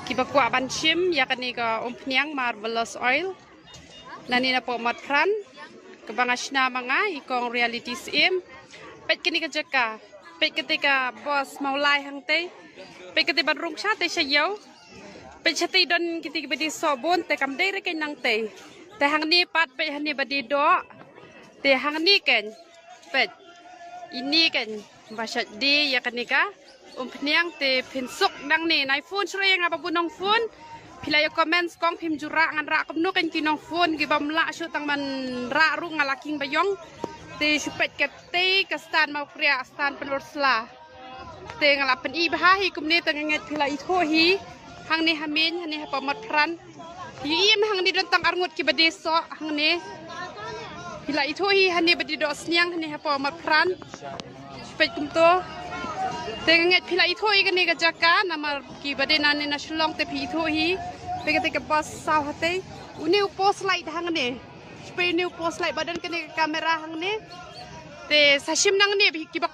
Kibakwa banshim yakni ka umpniang marvelous oil nani na po matpran kabangashna mga ikong reality sim pet kini ka jaka pet ketika bos maulai hangte pet ketika barung syate sayaw pet syate don kiti badi sobon te kam dai rekin nang te hang ni pat pet hani badi do te hang ni ken pet ini ken basyat di yakni ka umpniang te pinsuk nang ni nai phone sure yang apa bunong phone pilai comments kong pim jura ngan ra kum no kan kinong phone gi bam la shu tang man ra ru ngalaking bayong te supet ke te ka stan mau pria stan penursla te ngala pen i bahi kum ni tang nget pilai tho hi hang ni hamin hani ha pamat pran yim hang ni don tang arngut ki bade so hang ni pilai tho hi hani badi do sniang hani ha pamat pran supet kum to Tengat pilai itu ikan ni kerjakan nama kibade nane nasional te pi itu hi pegat ke bos sah hati uni post light hang ni supaya uni post light badan kene kamera hang ni te sashim nang ni kibak